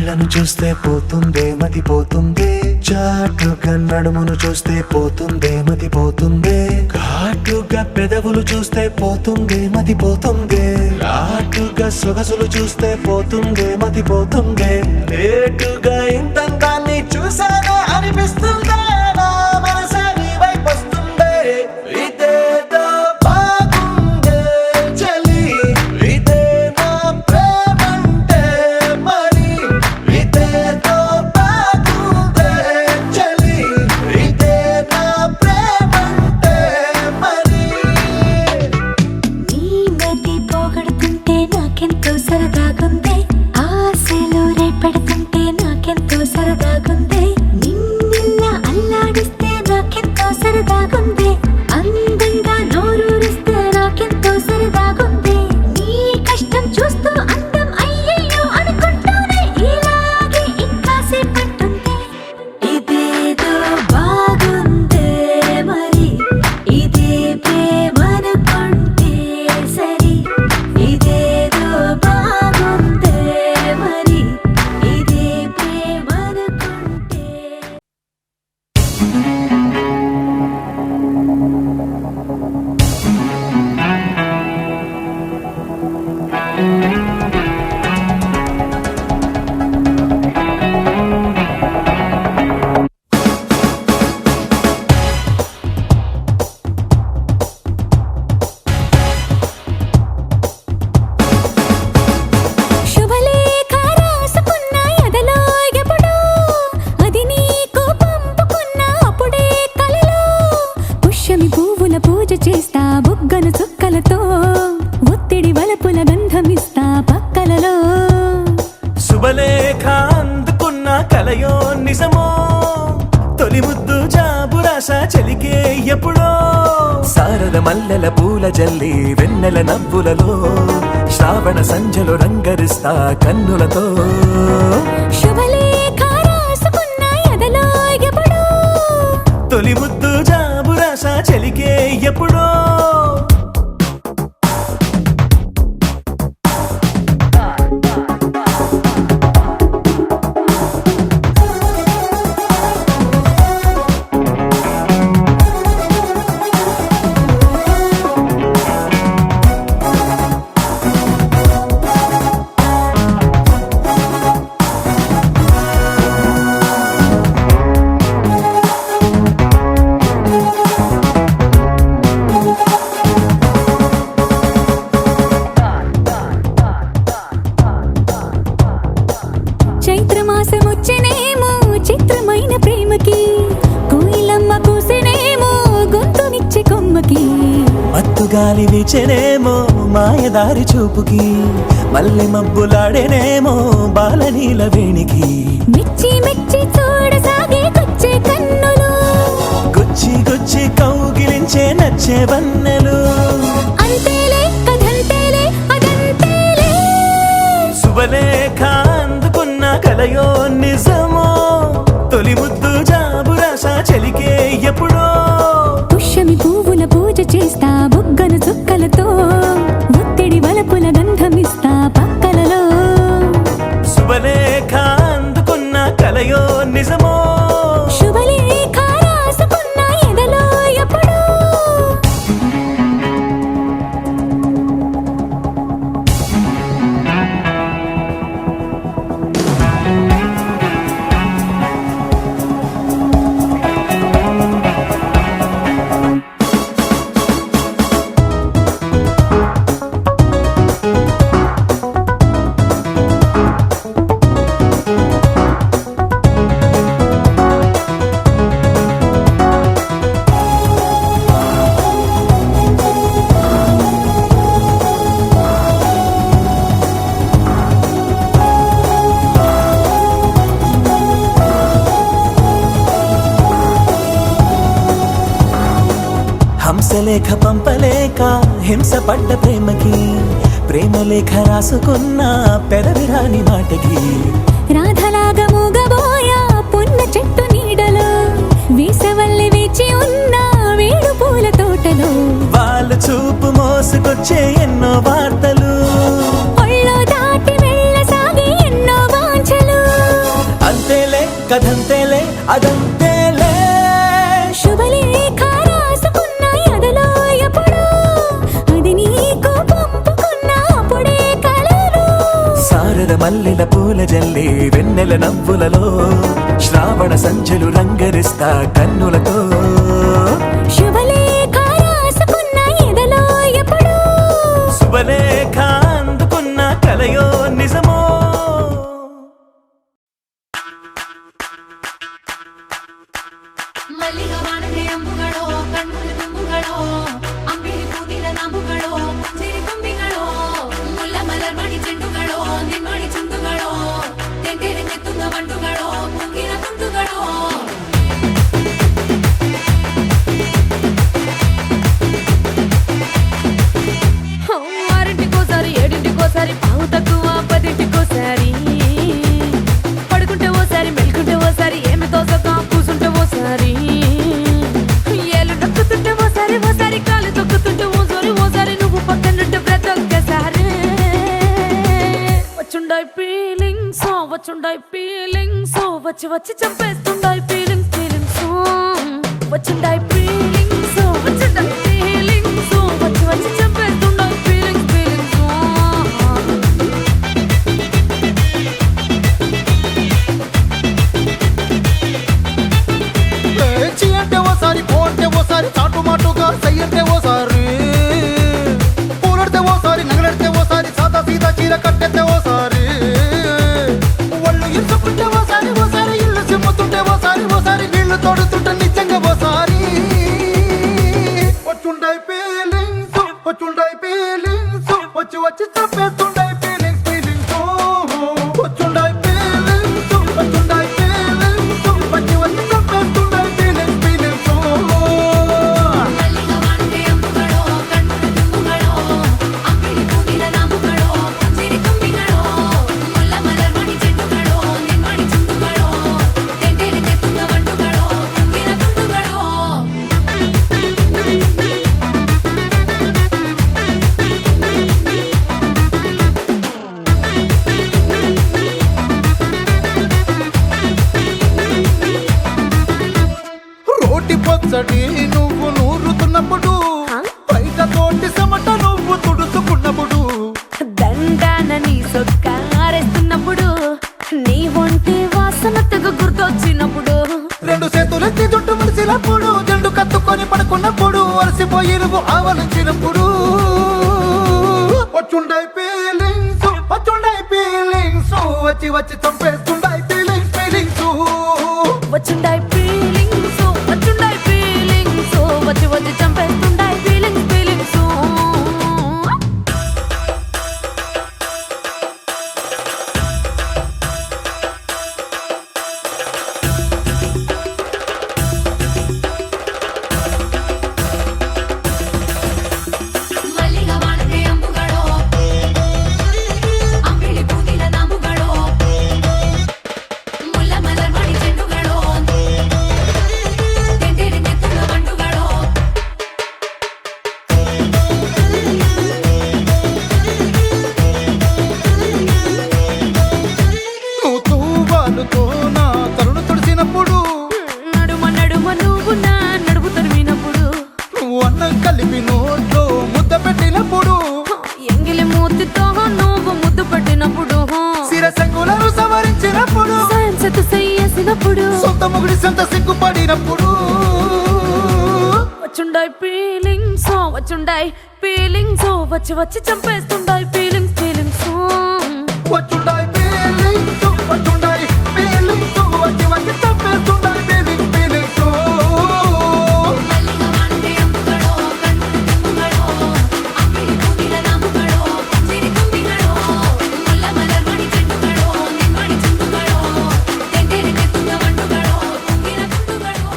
పిల్లను చూస్తే పోతుందే మతి పోతుందే, చాటుగా నడుమును చూస్తే పోతుందే మతి పోతుందే, ఘాటుగా పెదవులు చూస్తే పోతుందే మతి పోతుందే, ఘాటుగా సొగసులు చూస్తే పోతుందే మతి పోతుందే, లేటుగా ఇంతంతాన్ని చూసానే అనిపిస్తుందే, నా మనసే నీ వైపు వస్తుందే. ఇదేదో బాగుందే చలి, ఇదే నా ప్రేమంటే మరి, ఇదేదో బాగుందే చలి, ఇదే నా ప్రేమంటే మరి. నీ మతి పోగొడుతుంటే నాకెంతో సరదాగుందే, ఆశలు రేపెడుతుంటే నాకెంతో సరదాగుందే, నిన్నెల్లా అల్లాడిస్తే నాకెంతో సరదాగుందే, అందంగా నోరూరిస్తే నాకెంతో సరదాగుందే, నీ కష్టం చూస్తూ అందం అయ్యయ్యో అనుకుంటూనే ఇలాగే ఇంకాసేపట్టుందే. ఇదేదో బాగుందే మరి, ఇదే ప్రేమనుకుంటే సరి, ఇదేదో బాగుందే మరి, ఇదే ప్రేమనుకుంటే. శుభలేఖ రాసుకున్న ఎదలో ఎప్పుడో, అది నీకు పంపుకున్న అప్పుడే కలలో, పుష్యమి పువ్వుల పూజ చేస్తా బుగ్గను చుక్కలతో, ఒత్తిడి వలపుల గంధమిస్తా పక్కలలో. శుభలేఖ అందుకున్న కలయో నిజమో, తొలి ముద్దు జాబురాశ చెలికే ఎప్పుడో, శారద మల్లెల పూల జల్లి వెన్నెల నవ్వులలో, శ్రావణ సంధ్యలో రంగరిస్తా కన్నులతో. శుభలేఖ రాసుకున్న ఎదలో ఎప్పుడో, తొలి ముద్దు జాబురాశ చెలికే ఎప్పుడో. చైత్రమాసమొచ్చెనేమో చిత్రమైన ప్రేమకి, కోయిలమ్మ కూసెనేమో గొంతునిచ్చే కొమ్మకి, మత్తు గాలి వీచెనేమో మాయదారి చూపుకి, మల్లె మబ్బులాడేనేమో బాలనీల వేణికి, మెచ్చి మెచ్చి చూడసాగే కొచ్చే కన్నులు, గుచ్చి గుచ్చి కౌగిలించే నచ్చే వన్నెలు. అంతేలే కథంతేలే అదంతేలే. శుభలేఖ అందుకున్న కలయో నిజమో, తొలి ముద్దు జాబురాశ చెలికే ఎప్పుడో, పుష్యమి పువ్వుల పూజ చేస్తా బుగ్గను చుక్కలతో, ఒత్తిడి వలపుల గంధమిస్తా పక్కలలో. శుభలేఖ అందుకున్న కలయో నిజమో, శుభలేఖ రాసుకున్న ఎదలో ఎప్పుడో. హంసలేఖ పంపలేక హింసపడ్డ ప్రేమకి, ప్రేమలేఖ రాసుకున్న పెదవిరాని మాటకి, రాధలాగా మూగబోయా పొన్న చెట్టు నీడలో, వేసవల్లి వేచి ఉన్న వేడు పూల తోటలో, వాళ్ళు చూపు మోసుకొచ్చే ఎన్నో వార్తలు, ఒళ్ళో దాటి వెళ్ళసాగి ఎన్నో వాంఛలు. కథంతేలే అదంతేలే శుభలేఖ రాసుకున్న ఎదలో ఎప్పుడు అది నీకు పంపుకున్న అప్పుడే కలలు సారద మల్లెల పూల జల్లి వెన్నెల నవ్వులలో శ్రావణ సంధ్యలు రంగరిస్తా కన్నులతో శుభలేఖ రాసుకున్న ఎదలో ఎప్పుడు శుభలేఖ అందుకున్న కలయో నిజమో ಮಲ್ಲಿಗ ವಾಣದೆ ಅಂಬುಗಳೋ ಕಣ್ಣುಗಳು ತುಂಬುಗಳೋ ಅಂಬಿಳಿ ಕೂದಿನ ನಾಂಬುಗಳೋ ಸಿರಿ ಕೊಂಬಿಗಳೋ ಮುಲ್ಲ ಮಲರ್ ಮಣಿ ಚೆಂಡುಗಳೋ ನಿಮ್ಮಣಿ ಚುಂಡುಗಳೋ ತೆಂಟೆರೆ ತೆತ್ತುಂಗ ಬಂಡುಗಳೋ ಮುಗಿನ ತುಂಡುಗಳೋ ఆరింటికోసారి ఏడింటికోసారి పావు తక్కువ పదింటికోసారి పడుకుంటే ఓసారి మెలుకుంటే ఓసారి ఏమి తోసక కూసుంటే ఓసారి ఏళ్ళు నొక్కుతుంటే ఓసారి ఓసారి కాలు తొక్కుతుంటే ఓసారి నువ్వు పక్కనుంటే ప్రతి ఒక్కసారి వచ్చుండాయి ఫీలింగ్స్ వచ్చి వచ్చి చంపేస్తుండాయి ఫీలింగ్స్ వచ్చుండాయి ఫీలింగ్స్ వచ్చి వచ్చి చంపేస్తుండాయి ఫీలింగ్స్ చీ అంటే ఓసారి పో అంటే ఓసారి చాటు మాటుగా సై అంటే ఓసారి పూలడితే ఓసారి నగలడితే ఓసారి సాదా సీదా చీర కట్టెత్తే ఓసారి ఒళ్ళు ఇరుచుకుంటే ఓసారి ఇల్లు సిమ్ముతుంటే ఓసారి నీళ్లు తోడుతుంటే నిజంగా ఓసారి వచ్చుండాయి ఫీలింగ్స్ వచ్చి వచ్చి చంపేస్తుండాయి ఫీలింగ్స్ వచ్చుండాయి ఫీలింగ్స్ వచ్చి వచ్చి చంపేస్తుండాయి ఫీలింగ్స్ ಮಲ್ಲಿಗ ವಾಣದೆ ಅಂಬುಗಳೋ ಕಣ್ಣುಗಳು ತುಂಬುಗಳೋ ಅಂಬಿಳಿ ಕೂದಿನ ನಾಂಬುಗಳೋ ಸಿರಿ ಕೊಂಬಿಗಳೋ ಮುಲ್ಲ ಮಲರ್ ಮಣಿ ಚೆಂಡುಗಳೋ ನಿಮ್ಮಣಿ ಚುಂಡುಗಳೋ ತೆಂಟೆರೆ ತೆತ್ತುಂಗ ಬಂಡುಗಳೋ ಮುಗಿನ ತುಂಡುಗಳೋ రోటి పచ్చడి నువ్వు నూరుతున్నప్పుడు బయట తోటి సమట నువ్వు తుడుచుకున్నప్పుడు దండాన నీ సొక్కారేస్తున్నప్పుడు నీ ఒంటి వాసన తెగ గుర్తొచ్చినప్పుడు రెండు చేతులెత్తి జుట్టు ముడిసినప్పుడు జండు కత్తుకొని పడుకున్నప్పుడు అలసిపోయి నువ్వు ఆవలించినప్పుడు వచ్చుండాయి ఫీలింగ్స్ వచ్చి వచ్చి చంపేస్తుండాయి ఫీలింగ్స్ వచ్చుండాయి ఫీలింగ్స్ వచ్చి వచ్చి చంపేస్తుండాయి ఫీలింగ్స్ ಮಲ್ಲಿಗ ವಾಣದೆ ಅಂಬುಗಳೋ ಅಂಬಿಳಿ ಕೂದಿನ ನಾಂಬುಗಳೋ ಮುಲ್ಲ ಮಲರ್ ಮಣಿ ಚೆಂಡುಗಳೋ ತೆಂಟೆರೆ ತೆತ್ತುಂಗ ಬಂಡುಗಳೋ నువ్వు తూవాలుతో నా తరుణు తుడిసినప్పుడు నడుమ నువ్వు నా నడుపు తరిమినప్పుడు నువ్వు అన్నం కలిపి నోట్లో ముద్ద పెట్టినప్పుడు ఎంగిలి మూతితో నువ్వు ముద్దు పెట్టినప్పుడు శిరసంగులను సవరించినప్పుడు సైన్సెత్ సయ్యేసినప్పుడు సొంత ముగుడి సొంత సిగ్గుపడినప్పుడు వచ్చుండాయి ఫీలింగ్స్ వచ్చి వచ్చి చంపేస్తుండాయి ఫీలింగ్స్ వచ్చుండాయి ఫీలింగ్స్ వచ్చి వచ్చి చంపేస్తుండాయి ఫీలింగ్స్ ಮಲ್ಲಿಗ ವಾಣದೆ ಅಂಬುಗಳೋ ಕಣ್ಣುಗಳು ತುಂಬುಗಳೋ ಅಂಬಿಳಿ ಕೂದಿನ ನಾಂಬುಗಳೋ ಸಿರಿ ಕೊಂಬಿಗಳೋ ಮುಲ್ಲ ಮಲರ್ ಮಣಿ ಚೆಂಡುಗಳೋ ನಿಮ್ಮಣಿ ಚುಂಡುಗಳೋ ತೆಂಟೆರೆ ತೆತ್ತುಂಗ ಬಂಡುಗಳೋ ಮುಗಿನ ತುಂಡುಗಳೋ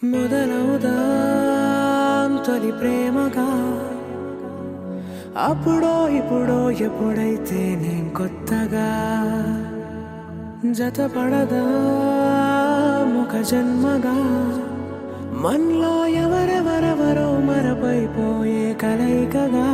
మొదలవుదాం తొలి ప్రేమగా అప్పుడో ఇప్పుడో ఎప్పుడైతే నేను కొత్తగా జతపడదా ముఖ జన్మగా మనలో ఎవరెవరెవరో మరపైపోయే కలయికగా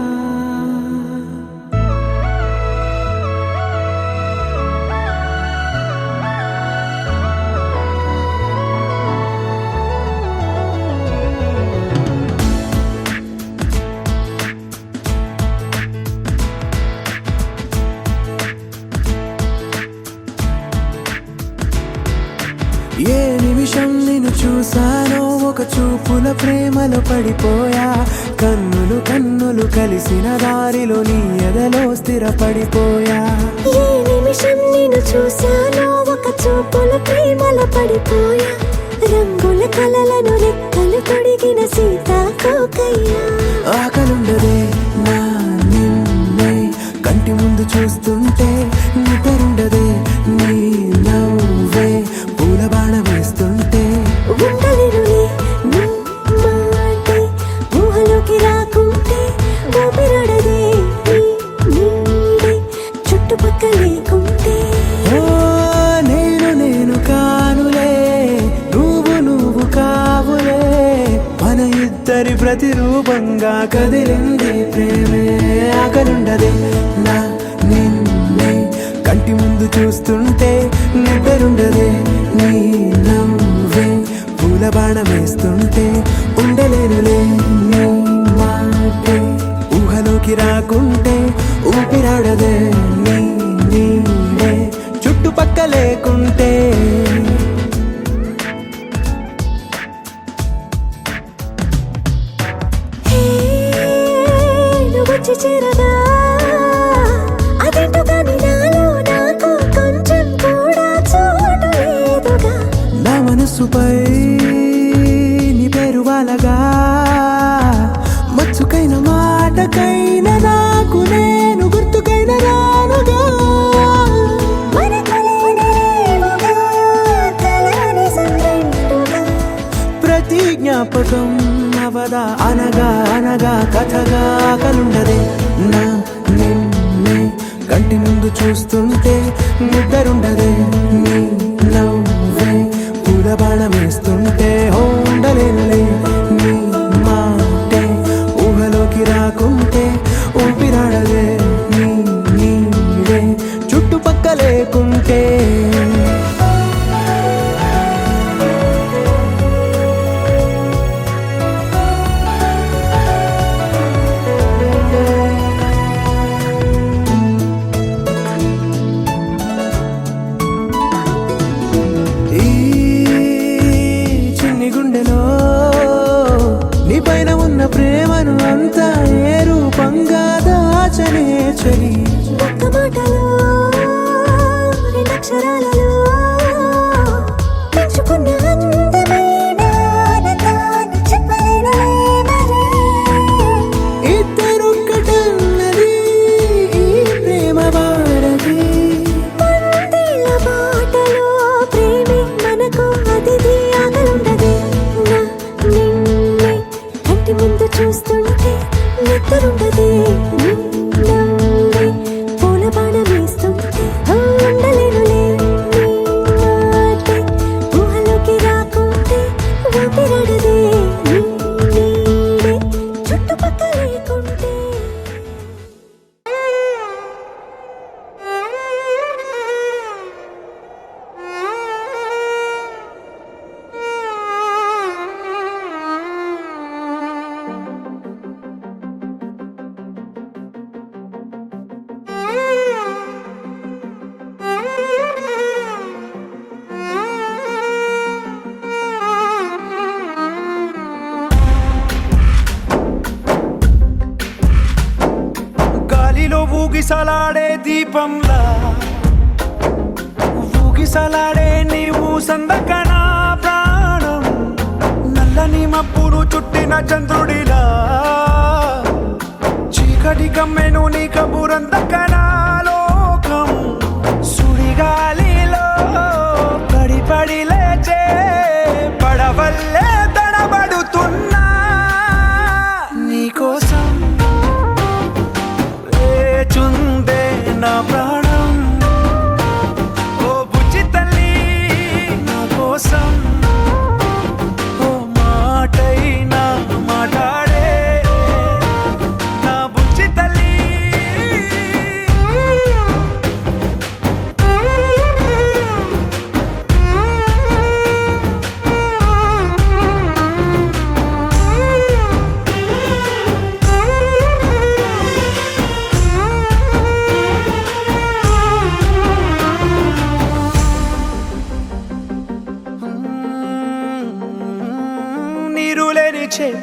చూసానో ఒక చూపుల ప్రేమలో పడిపోయా, కన్నులు కన్నులు కలిసిన దారిలో నీ ఎదలో స్థిరపడిపోయా. ఏ నిమిషం నేను చూశానో ఒక చూపుల ప్రేమలో పడిపోయా, రంగుల కలలను రెక్కలు తొడిగిన సీతాకోకయ్యా. ఆకలుండదే నా నిన్నే కంటి ముందు చూస్తుంటే, నిద్రుండదే నీ నవ్వే పూల బాణ వేస్తుంటే. ఉండలేనులే నీ మాటే ఊహలోకి రాకుంటే, ఊపిరాడదే నీ నీడే చుట్టుపక్కల లేకుంటే. ఓ నేను నేను కానులే, నువ్వు నువ్వు కావులే, మన ఇద్దరి ప్రతిరూపంగా కదిలింది ప్రేమే. ఆకలుండదే నా నిన్నే కంటి ముందు చూస్తుంటే, నిద్రుండదే నీ నవ్వే పూల బాణం వేస్తుంటే. ఉండలేనులే నీ మాటే ఊహలోకి రాకుంటే, ఊపిరాడదే నీ నీడే చుట్టుపక్క లేకుంటే. నువ్వు వచ్చి చేరగా అదేంటో కానీ నాలో నాకు కొంచెం కూడా చోటు లేదుగా. నా మనసుపై నీ పేరు వాలగా, మచ్చుకైన మాటకైన నాకు నేను గుర్తుకైన రానుగా. మనకులేనిరేవుగా, కలని సంరెండుగా. ప్రతి జ్ఞాపకం అవదా అనగా అనగా కథగా. ఆకలుండదే నా నిన్నే కంటి ముందు చూస్తుంటే, నిద్రుండదే నీ నవ్వే పూల బాణం వేస్తుంటే. ఉండలేనులే నీ మాటే ఊహలోకి రాకుంటే, ఊపిరాడదే నీ నీడే చుట్టుపక్క లేకుంటే. ఈ చిన్ని గుండెలో నీ పైన ఉన్న ప్రేమను అంతా ఏ రూపంగా దాచనే చలి. ఒక్క మాటలో రెండక్షరాలలో పెంచుకున్న అందమైన ఆనందాన్ని చెప్పలేనులే మరి. ఇద్దరొక్కటన్నది ఈ ప్రేమ వాడది. వందేళ్ల బాటలో ప్రేమే మనకు అతిథి. ఆకలుండదే నా నిన్నే కంటి ముందు చూస్తుంటే, నిద్రుండదే నీ నవ్వే పూల బాణం వేస్తుంటే. ఉండలేనులే నీ మాటే ఊహలోకి రాకుంటే, ఊపిరాడదే నీ నీడే చుట్టుపక్కల లేకుంటే. గాలిలో ఊగిసలాడే దీపంలా, ఊగిసలాడే నీవు సందకనా ప్రాణం. నల్లని మబ్బులు చుట్టిన చంద్రుడిలా, చీకటి కమ్మెను నీ కబురందకనా లోకం. సుడిగాలిలో పడి పడి లేచే పడవల్లే తడబడుతున్నా నీకోసం వేచుందే నా ప్రాణం. ఓ బుజ్జి తల్లి నా కోసం, ఓ మాటైనా మాట్లాడే నా బుజ్జి తల్లి.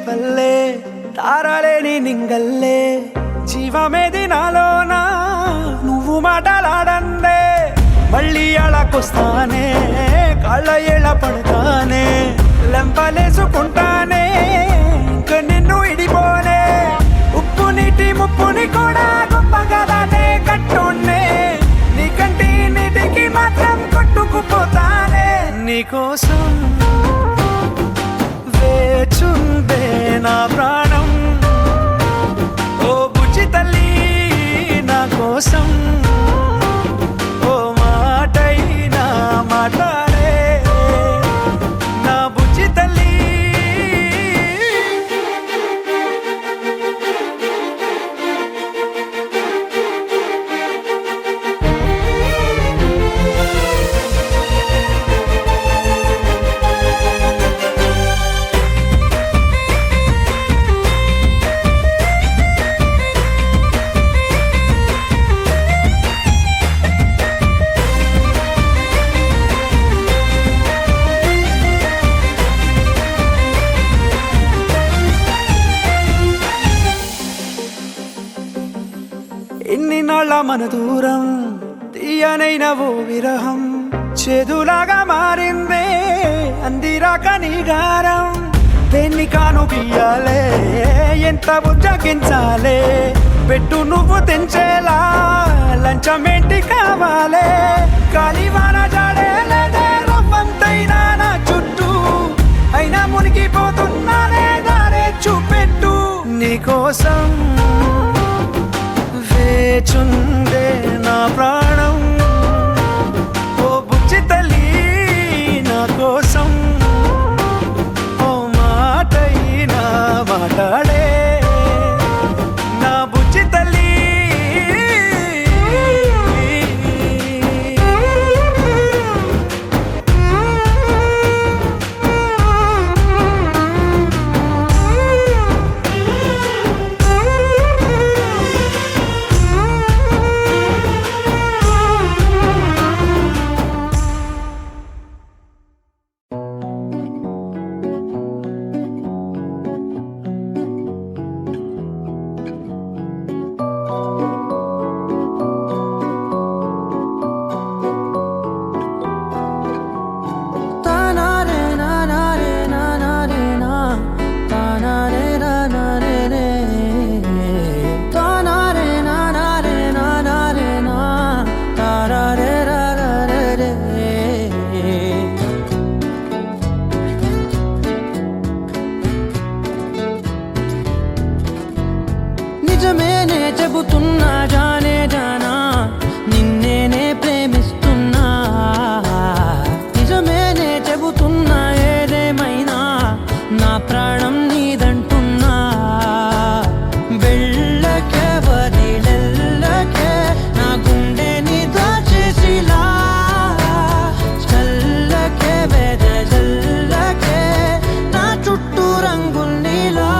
వల్లే తారలేని నింగల్లే జీవమేది నాలోనా నువ్వు మాటలాడందే మళ్ళీ అలాకొస్తానే కాళ్ళ ఏళ్ళ పడతానే లెంపలేసుకుంటానే ఇంక నిన్ను ఇడిపోనే ఉప్పు నీటి ముప్పుని కూడా గొప్పగా దాటే కట్టున్నే నీ కంటి నీటికి మాత్రం కొట్టుకుపోతానే నీకోసం వేచుందే నా ప్రాణం ఓ బుజ్జి తల్లి నా కోసం ఓ మాటైనా మాట్లాడే నా బుజ్జి తల్లి ఎన్ని నాళ్ళ మన దూరం తీయనైన ఓ విరహం చేదులాగా మారిందే అందిరాక నీ గారం దేన్ని కాను బియ్యాలే ఎంత బుజ్జగించాలే పెట్టు నువ్వు తెంచేలా లంచమేంటి కావాలే కాలివాన జాడేలేదే రవ్వంతైనా నా చుట్టూ అయినా మునిగిపోతున్నానే దారే చూపెట్టు నీకోసం వేచుందే నా ప్రాణం ఓ బుజ్జి తల్లి నా కోసం ఓ మాటైనా మాట్లాడే నా బుజ్జి తల్లి నిజమేనే చెబుతున్నా జానే జానా నిన్నేనే ప్రేమిస్తున్నా నిజమేనే చెబుతున్నా ఏదేమైనా నా ప్రాణం నీదంటున్నా వెళ్ళకే వదిలెల్లకే నా గుండెని దాచేసిలా చల్లకే వెదజల్లకే నా చుట్టూ రంగుల్నిలా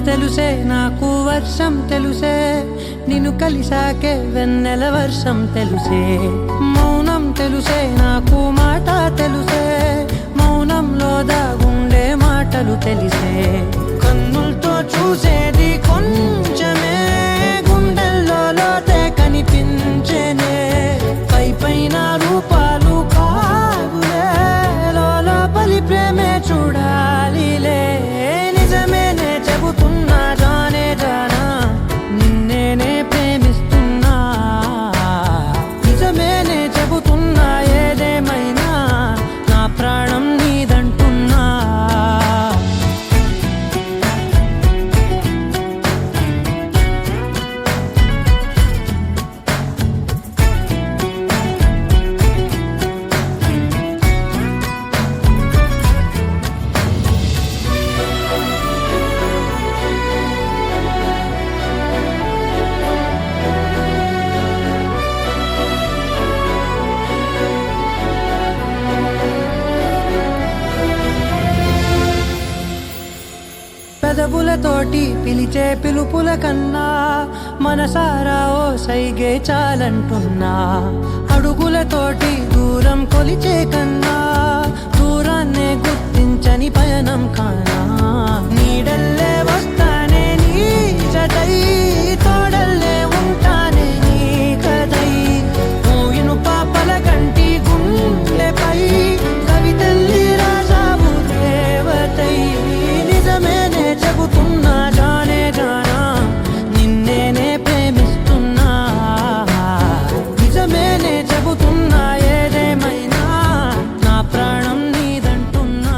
తెలుసే నాకు వర్షం తెలుసే నిన్ను కలిసాకే వెన్నెల వర్షం తెలుసే మౌనం తెలుసే నాకు మాట తెలుసే మౌనంలో దాగుండే మాటలు తెలిసే కన్నులతో చూసేది కొంచెమే గుండెల్లో లోతే కనిపించేనే పై పైన రూపాలు కావులే లోపలి ప్రేమే చూడాలిలే నిజమేనే చెబుతున్నా జానే జానా నిన్నేనే ప్రేమిస్తున్నా నిజమేనే చెబుతున్నా ఏదేమైనా నా ప్రాణం నీదంటున్నా పెదవులతోటి పిలిచే పిలుపుల కన్నా మనసారా ఓ సైగే చాలంటున్నా అడుగులతోటి దూరం కొలిచే కన్నా దూరాన్నే గుర్తించని పయనం కానా నీడల్లే వస్తానే నీ జతై తోడల్లే ఉంటానే నీ కదై మోయిను పాపల కంటి గుండెపై కవితల్లి రాజావు దేవతై నిజమేనే చెబుతున్నా జానే జానా నిన్నేనే ప్రేమిస్తున్నా నిజమేనే చెబుతున్నా ఏదేమైనా నా ప్రాణం నీదంటున్నా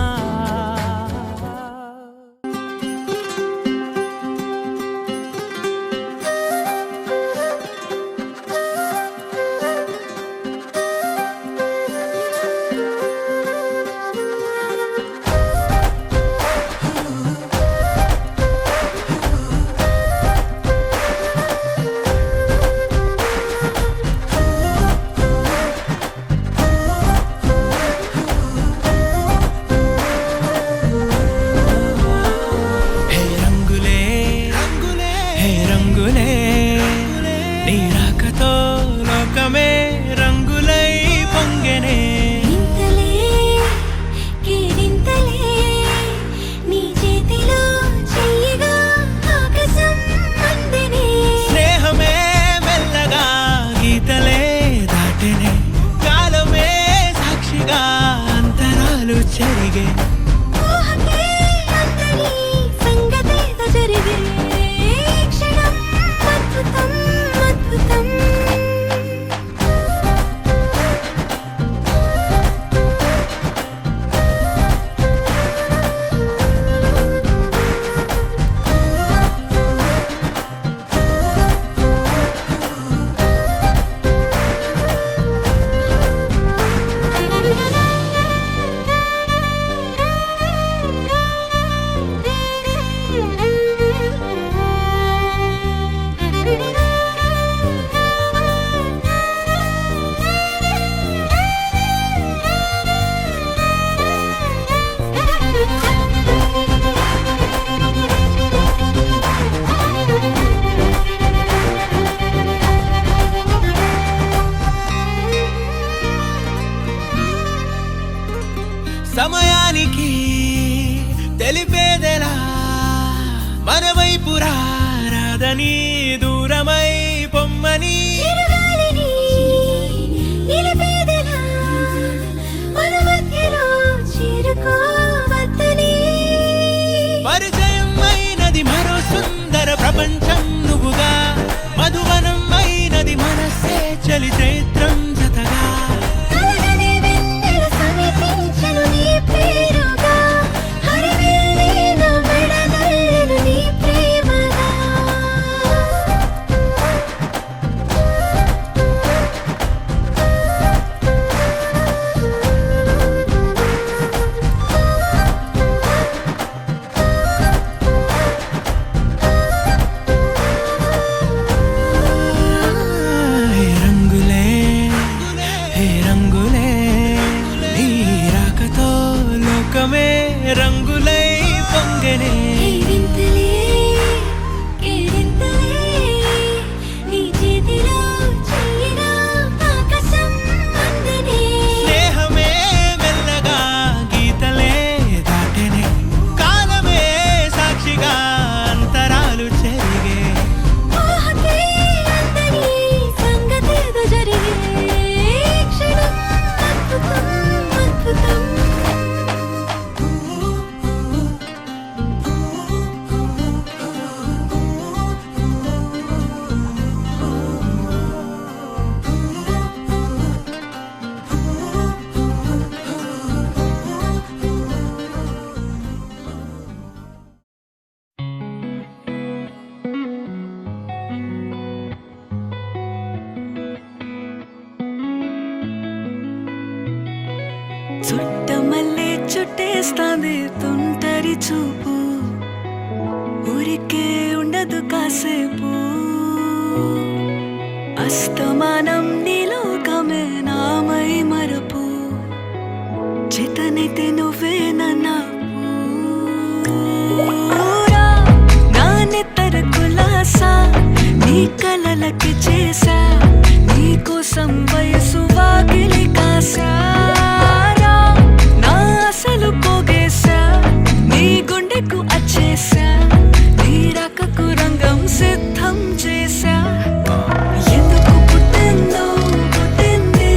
హే రంగులే రంగులే హే రంగులే నీ రాకతో లోకమే రంగులై పొంగెనే ఇంతలే కేరింతలే నీ చేతిలో చెయ్యగా ఆకాశం అందనే స్నేహమే మెల్లగా గీతలే దాటెనే కాలమే సాక్షిగా అంతరాలు చెరిగే ఊహకే అందని సంగతేదో జరిగే క్షణం అద్భుతం అద్భుతం సమయానికి తెలిపేదెలా మన వైపు రాదని దూరమై పొమ్మని చిరుగాలిని నిలిపేదెలా మన మధ్యలో చేరుకోవద్దని పరిచయం అయినది మరో సుందర ప్రపంచం నువ్వుగా మధువనం అయినది మనస్సే చలి చైత్రం జతగా కలగని వెన్నెల సమీపించను నీ పేరుగా హరివెల్లి నా మెడదల్లెను నీ ప్రేమగా హే రంగులే హే రంగులే నీ రాకతో లోకమే రంగులై పొంగెనే వింతలే కేరింతలే నీ చేతిలో చెయ్యగా ఆకాశం అందనే స్నేహమే మెల్లగా గీతలే దాటెనే కాలమే సాక్షిగా అంతరాలు చెరిగే ఊహకే అందని సంగతేదో జరిగే క్షణం అద్భుతం అద్భుతం చుట్టమల్లే చుట్టేస్తాంది తుంటరి చూపు ఊరికే ఉండదు కాసేపు అస్తమానం నీలోకమే నామై మరపు చేతనైతే నువ్వే నన్న పూరా నీ కలలకి చేసా నీ కోసం వయసు వాకిలి కాసారా నా అసలు పోగేశా నీ గుండెకు అచ్చేసా నీ రకకు రంగం సిద్ధం చేసా ఎందుకు పుట్టిందో పుట్టింది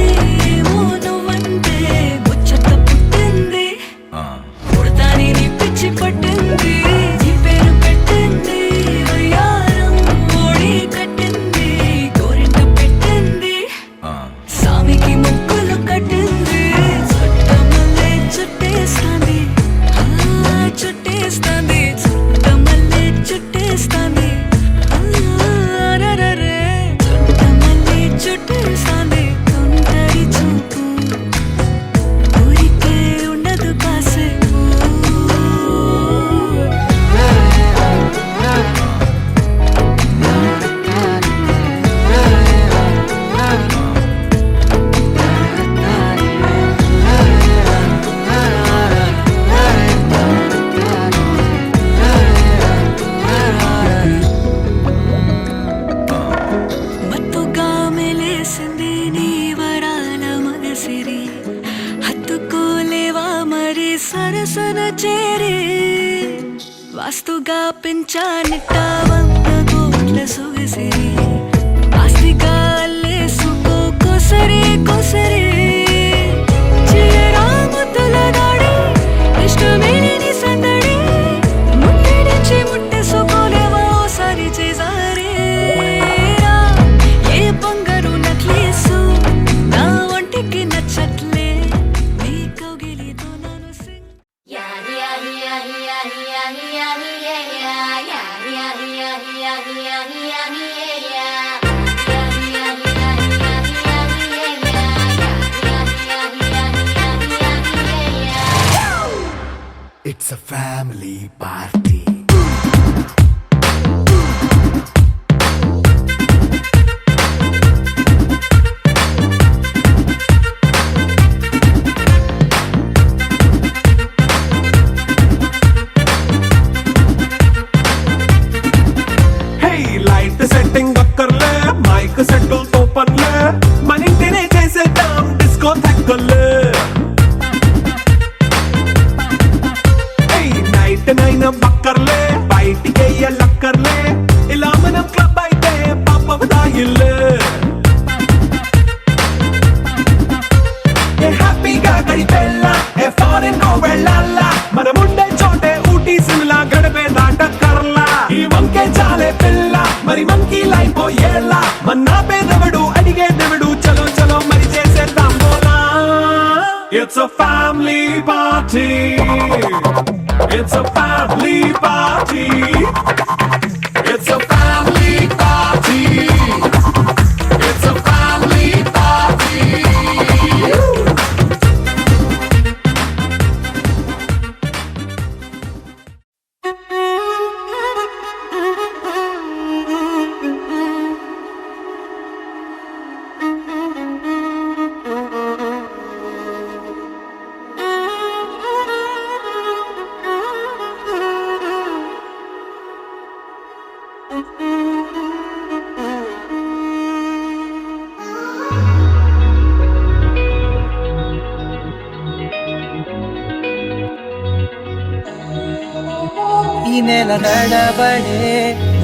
ఏమో నువ్వంటే ముచ్చట పుట్టింది పుడతాని నీ పిచ్చి పట్టింది నీ పేరు పెట్టింది వయ్యారం ఓడి కట్టింది గోరింట పెట్టింది సామికి ముక్కులు కట్టింది చుట్టమల్లే చుట్టేస్తాంది చుట్టేస్తాంది చుట్టమల్లే చుట్టేస్తాంది రరరే చుట్టమల్లే చుట్టేస్తాంది తొందరి చూపు ఊరికే ఉండదు కాసేపు మత్తుగా మెలేసింది నీ వరాల మనసిరి హత్తుకోలేవా మరి సరసన చేరి వాస్తుగా పెంచానిట్ట 100 కోట్ల సొగసిరి ఆస్తిగా అల్లేసుకో కొసరి కొసరి చిరరాముతుల దాడి ఇష్టమేని సందడి ముట్టడిచి ముట్టేసుకోలేవా ఓసారి చేసారేరా ఏ బంగారు నక్లీసు నా ఒంటికి నచ్చట్లే నీ కౌగిలితో నన్ను It's a family party. Hey, light setting అక్కర్లే మైక్ సెట్టుల్ తో పర్లే మన ఇంటినే చేసేద్దాం డిస్కో థక్కర్లే నైట్ నైన్ బక్కర్లే బయటికి లక్కర్లే ఇలా మనం క్లబ్ అయితే పాపదాయిల్లే హ్యాపీగా గడిపెల్లా ఏ ఫారెన్ నో వెళ్ళాలా మనముండే చోటే ఊటీ సిమ్లా గడిపే దాటక్కర్లా ఈ వంకే చాలే పిల్ల మరి మంకీ లైఫ్ ఏళ్ళ మన్నా పేదవడు అడిగేదెవడు చలో చలో మరి చేసేద్దాం బోలా It's a family party. It's a family party. It's a family party. It's a family party. ఈ నెల నడబడే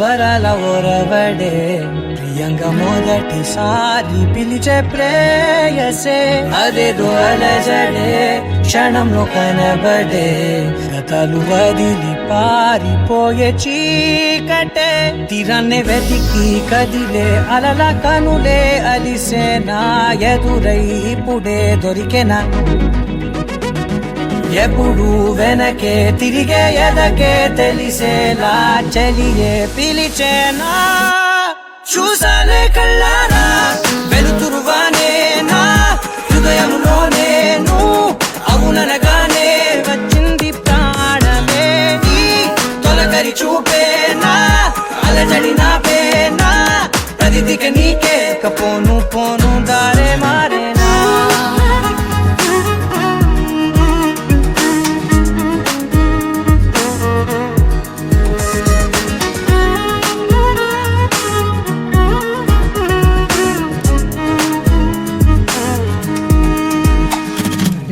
వరాల ఓరబడే ప్రియంగా మొదటిసారి పిలిచే ప్రేయసే అదేదో అలజడే క్షణంలో కనబడే గతాలు వదిలి పారిపోయే చీకటే తీరాన్నే వెతికి కదిలే అలల కనులే అలిసే నా ఎదురై ఇప్పుడే దొరికెనా ఎప్పుడు వెనకే తిరిగే ఎదకే తెలిసేలా చలియే పిలిచేనా చూసాలే కళ్ళారా వెలుతురువానే నా హృదయంలోనే అవుననగానే వచ్చింది ప్రాణమే ఈ తొలకరి చూపేనా అలజడి నా పేనా ప్రతిదిక నీకే పోను పోను దారే మారేనా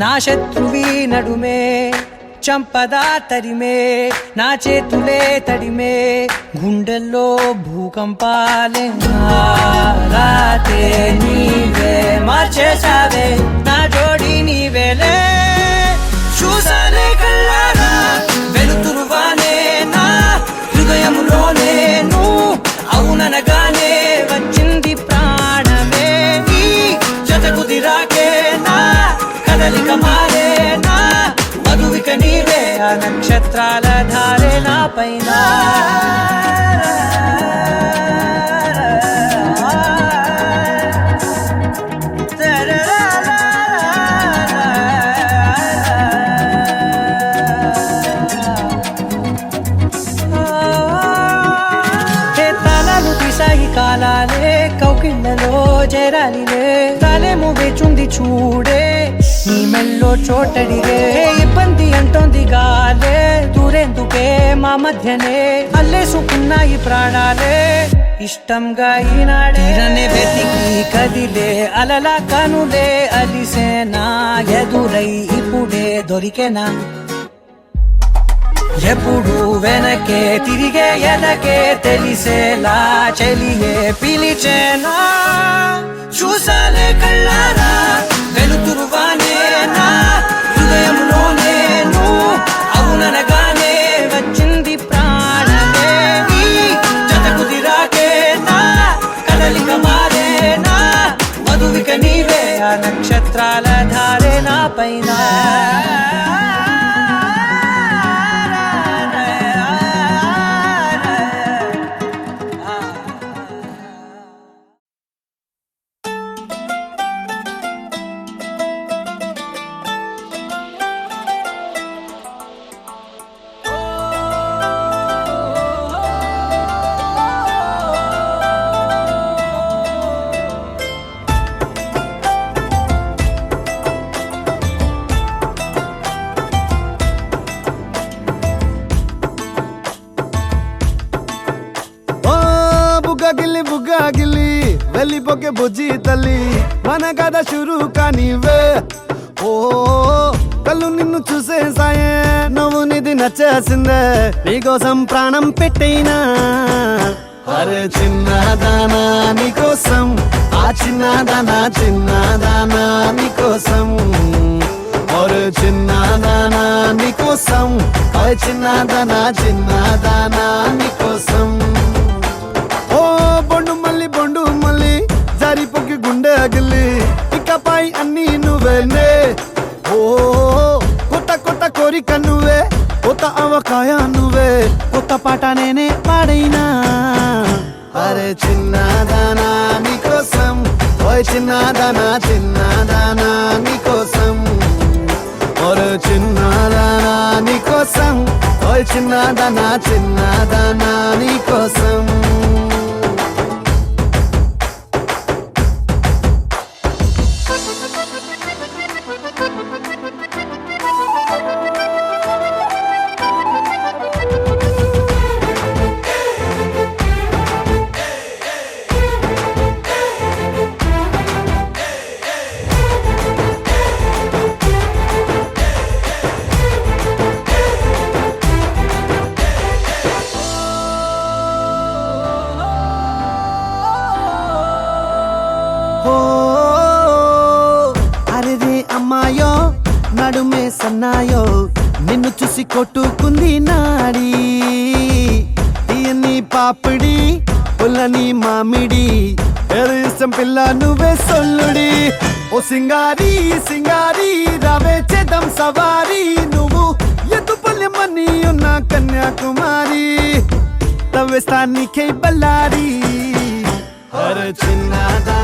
నా శత్రువి నడుమే చంపదా తరిమే నా చేతులే తడిమే గుండెల్లో భూకంపాలే రాతే నీవే మార్చేసావే నా జోడి నీవేలే చూసానే కళ్ళారా వెలుతురువానే నా హృదయములోనే నువ్వు అవుననగానే వచ్చింది ప్రాణమే నీ జత కుదిరాకే నా కదలిక మారే నా మధువిక నీవే ఆ నక్షత్రాల ధారే నా పైన కాలాలే కౌకిళ్ళలో చేరాలిలే తాలేమో వేచుంది చూడే నీ మెల్లో చోటడిగే ఇబ్బంది అంటోంది గాలే దూరేందుకే మా మధ్యనే అల్లేసుకున్నాయి ప్రాణాలే ఇష్టంగా ఈనాడే వెతికి కదిలే అలలా కనులే అలిసేనా ఎదురై ఇప్పుడే దొరికెనా ఎప్పుడు వెనకే తిరిగే ఎదకే తెలిసేలా చెలియే పిలిచేనా చూసాలే కళ్ళారా వెలుతురువానే నా హృదయంలోనే నువ్వు అవుననగానే వచ్చింది ప్రాణమే నీ జత కుదిరాకే నా కదలిక మారే నా మధువిక నీవే ఆ నక్షత్రాల ధారే నా పైన బుగ్గాగిల్లి వెళ్ళిపోకే బుజ్జి తల్లి మన కథ షురు కానివే ఓ కళ్ళు నిన్ను చూసేసాయే నువ్వు నిధి నచ్చేసిందే నీకోసం ప్రాణం పెట్టైనా అరే చిన్నదానా నీకోసం ఆ చిన్నదానా చిన్నదానా నీకోసం ఒరే చిన్నదానా నీకోసం ఆ చిన్నదానా చిన్నదానా నీకోసం బొండు మళ్ళీ జారిపోకి గుండె అగిలి ఇకపై అన్ని నువ్వేనే ఓ కొత్త కోరిక నువ్వే కొత్త అవకాయ నువ్వే కొత్త పాట నేనే పాడైనా అరే చిన్నదానా నీకోసం ఓయ్ చిన్నదానా చిన్నదానా నీకోసం ఒరే చిన్నదానా నీకోసం ఓయ్ చిన్నదానా చిన్నదానా నీకోసం నడుమే సన్నాయో నిన్ను చూసి కొట్టుకుంది నాడి తీయని పాపిడి పుల్లని మామిడి ఏరు ఇష్టం పిల్ల నువ్వే సొల్లుడి ఓ సింగారి సింగారి రావే చేద్దాం సవారి నువ్వు ఎత్తుపల్లెమని ఉన్న కన్యాకుమారి తవ్వేస్తానికై బల్లారి అరే చిన్నదా